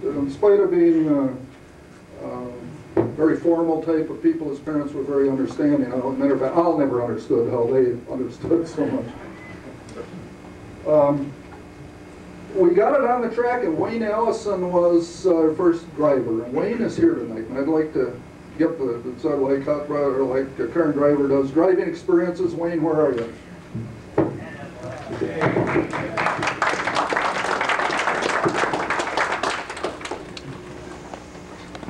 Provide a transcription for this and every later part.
in spite of being very formal type of people, his parents were very understanding. Matter of fact, I'll never understood how they understood so much. We got it on the track, and Wayne Allison was our first driver. And Wayne is here tonight, and I'd like to get the sort of like hot rod, or like the current driver does, driving experiences. Wayne, where are you?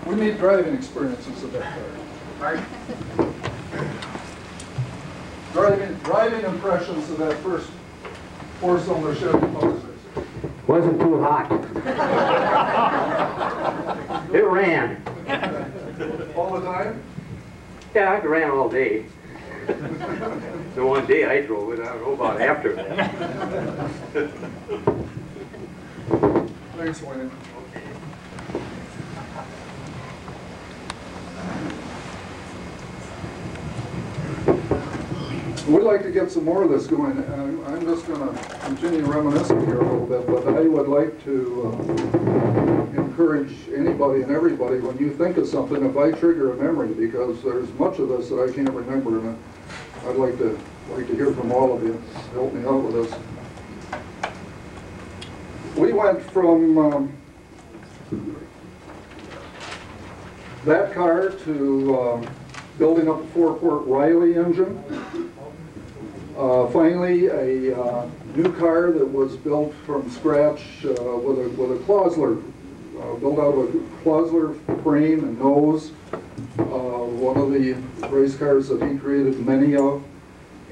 We need driving experiences of that car. Driving impressions of that first four-cylinder Chevy Power. Wasn't too hot. It ran. All the time? Yeah, it ran all day. The one day I drove it, I don't know about after that. Thanks, Wayne. We'd like to get some more of this going. I'm just going to continue reminiscing here a little bit, but I would like to encourage anybody and everybody, when you think of something, if I trigger a memory, because there's much of this that I can't remember, and I'd like to hear from all of you. Help me out with this. We went from that car to building up a 4-port Riley engine. Finally, a new car that was built from scratch with a Klausler, built out of a Klausler frame and nose. One of the race cars that he created many of.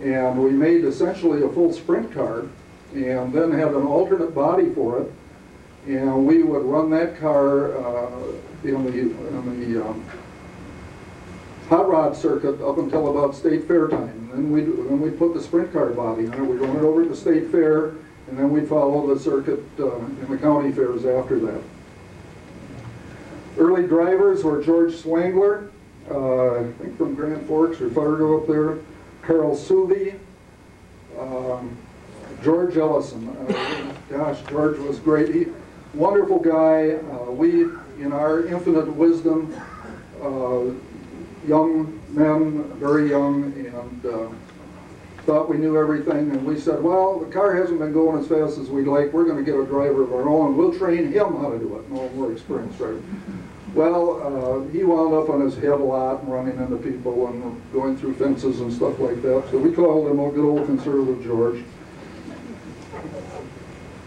And we made essentially a full sprint car, and then had an alternate body for it. And we would run that car in the hot rod circuit up until about State Fair time. And then we'd put the sprint car body on it. We'd run it over to the State Fair, and then we'd follow the circuit in the county fairs after that. Early drivers were George Swangler, I think from Grand Forks or Fargo up there, Carl Suvi, George Ellison. Gosh, George was great. Wonderful guy. We, in our infinite wisdom, young men, very young, and thought we knew everything, and we said, well, the car hasn't been going as fast as we'd like. We're going to get a driver of our own, and we'll train him how to do it. No more experienced driver. Well, he wound up on his head a lot and running into people and going through fences and stuff like that. So we called him a good old conservative George.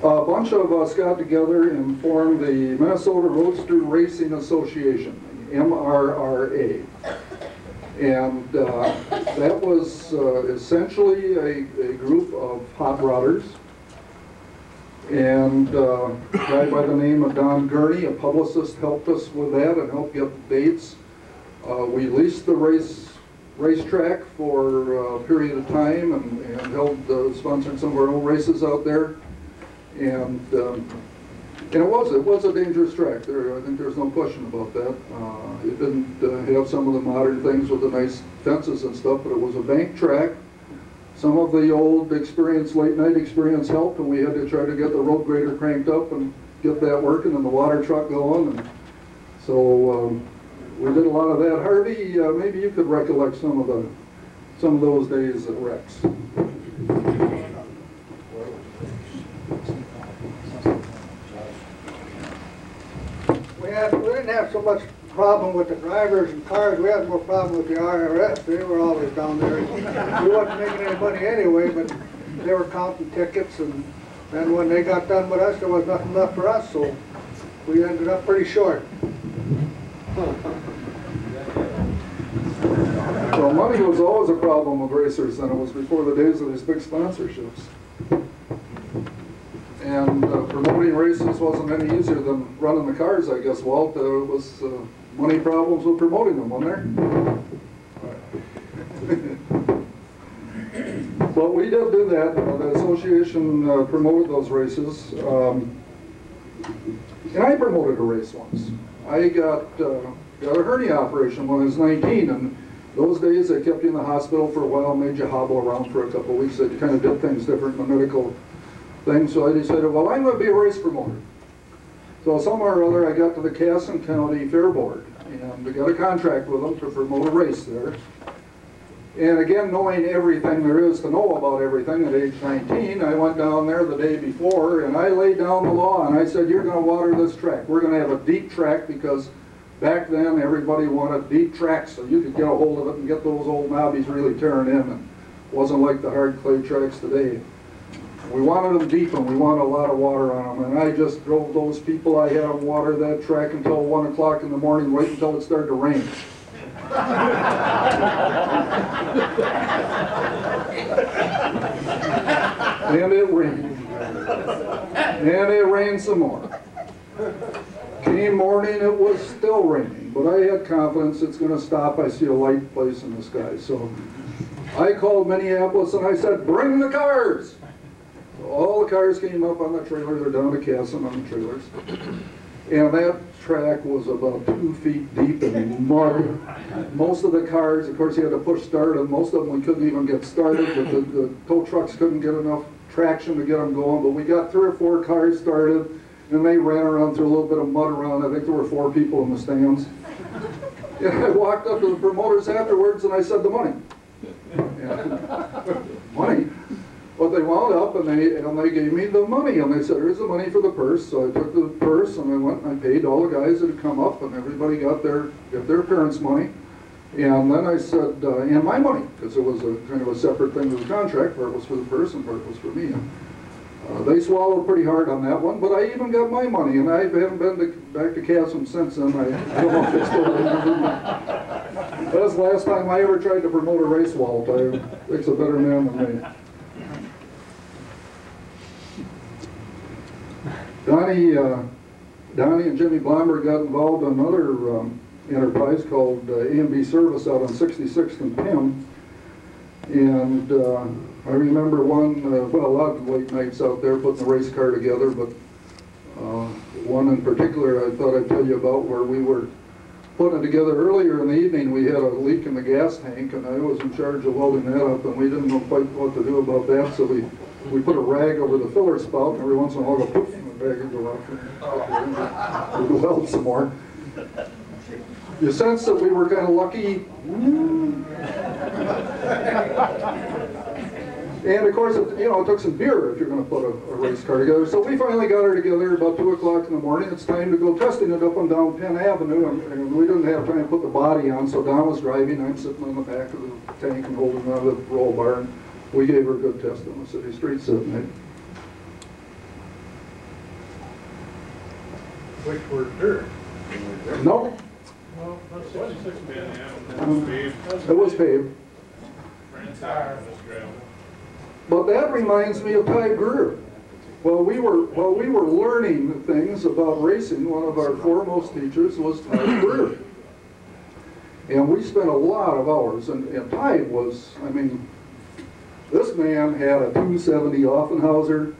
A bunch of us got together and formed the Minnesota Roadster Racing Association, MRRA. And that was essentially a group of hot rodders. And a guy by the name of Don Gurney, a publicist, helped us with that and helped get dates. We leased the racetrack for a period of time and sponsored some of our own races out there. And it was a dangerous track. I think there's no question about that. It didn't have some of the modern things with the nice fences and stuff, but it was a bank track. Some of the old experience, late night experience helped, and we had to try to get the road grader cranked up and get that working and the water truck going. And so we did a lot of that. Harvey, maybe you could recollect some of those days at Rex. We didn't have so much problem with the drivers and cars. We had more problem with the IRS. They were always down there. We wasn't making any money anyway, but they were counting tickets, and then when they got done with us, there was nothing left for us, so we ended up pretty short. Well, money was always a problem with racers, and it was before the days of these big sponsorships. And promoting races wasn't any easier than running the cars, I guess, Walt. It was money problems with promoting them, wasn't there? But we did do that. The association promoted those races. And I promoted a race once. I got a hernia operation when I was 19, and those days they kept you in the hospital for a while, made you hobble around for a couple of weeks. They kind of did things different in the medical thing, so I decided, well, I'm going to be a race promoter. So somehow or other I got to the Casson County Fair Board and I got a contract with them to promote a race there. And again, knowing everything there is to know about everything at age 19, I went down there the day before and I laid down the law and I said, you're going to water this track. We're going to have a deep track because back then everybody wanted deep tracks so you could get a hold of it and get those old knobbies really tearing in. And it wasn't like the hard clay tracks today. We wanted them deep and we wanted a lot of water on them. And I just drove those people, I had them water that track until 1 o'clock in the morning, wait until it started to rain. And it rained. And it rained some more. Came morning, it was still raining, but I had confidence it's going to stop. I see a light place in the sky. So I called Minneapolis and I said, bring the cars. So all the cars came up on the trailers, or down to Casson on the trailers. And that track was about 2 feet deep in mud. Most of the cars, of course, you had to push start, and most of them we couldn't even get started, but the tow trucks couldn't get enough traction to get them going. But we got 3 or 4 cars started, and they ran around through a little bit of mud around. I think there were 4 people in the stands. And I walked up to the promoters afterwards, and I said, the money. And, money? But they wound up and they gave me the money and they said, here's the money for the purse. So I took the purse and I went and I paid all the guys that had come up and everybody got their parents' money. And then I said, and my money, because it was a kind of a separate thing to the contract. Part was for the purse and part was for me. And, they swallowed pretty hard on that one, but I even got my money and I haven't been back to Casson since then. I don't know if it's still there. That's the last time I ever tried to promote a race, Walt. I think it's a better man than me. Donny and Jimmy Blomberg got involved in another enterprise called A&B Service out on 66th and Penn. And I remember one, well, a lot of late nights out there putting the race car together, but one in particular I thought I'd tell you about where we were putting it together earlier in the evening. We had a leak in the gas tank and I was in charge of welding that up and we didn't know quite what to do about that, so we put a rag over the filler spout and every once in a while go poof and the rag would go off and we'd weld some more. You sense that we were kind of lucky. And of course, it took some beer if you're going to put a race car together. So we finally got her together about 2 o'clock in the morning. It's time to go testing it up and down Penn Avenue. And we didn't have time to put the body on, so Don was driving. I'm sitting on the back of the tank and holding on the roll bar. And we gave her a good test on the city streets that night. Which were dirt. No. Well, that's 66 Penn, yeah. It was paved. But that reminds me of Ty Greer. While we were learning things about racing, one of our foremost teachers was Ty Greer. And we spent a lot of hours, and Ty was, I mean, this man had a 270 Offenhauser,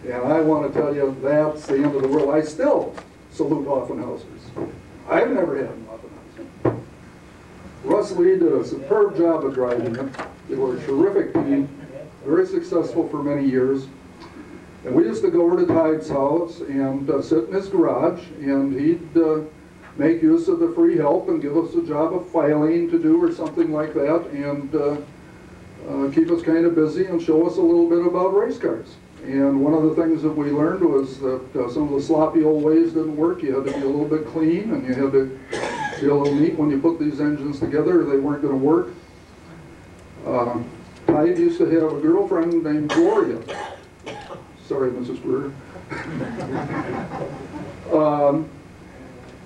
and I want to tell you, that's the end of the world. I still salute Offenhausers. I've never had an Offenhauser. Russ Lee did a superb job of driving it. They were a terrific team, very successful for many years. And we used to go over to Ty's house and sit in his garage, and he'd make use of the free help and give us a job of filing to do or something like that, and keep us kind of busy and show us a little bit about race cars. And one of the things that we learned was that some of the sloppy old ways didn't work. You had to be a little bit clean, and you had to be a little neat when you put these engines together, or they weren't going to work. Ty used to have a girlfriend named Gloria. Sorry, Mrs. Greer.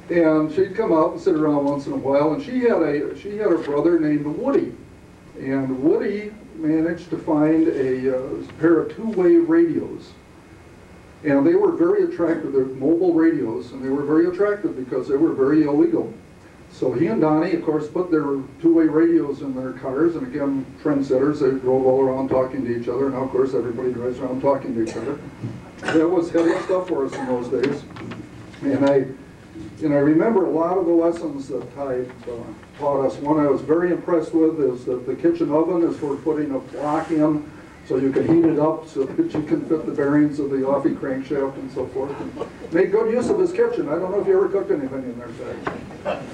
And she'd come out and sit around once in a while, and she had a brother named Woody. And Woody managed to find a pair of two-way radios. And they were very attractive. They're mobile radios, and they were very attractive because they were very illegal. So he and Donny, of course, put their two-way radios in their cars, and again, trendsetters, they drove all around talking to each other. Now, of course, everybody drives around talking to each other. That was heavy stuff for us in those days. And I remember a lot of the lessons that Ty taught us. One I was very impressed with is that the kitchen oven is for putting a block in So you can heat it up so that you can fit the bearings of the offie crankshaft and so forth. And made good use of his kitchen. I don't know if you ever cooked anything in there, Ted.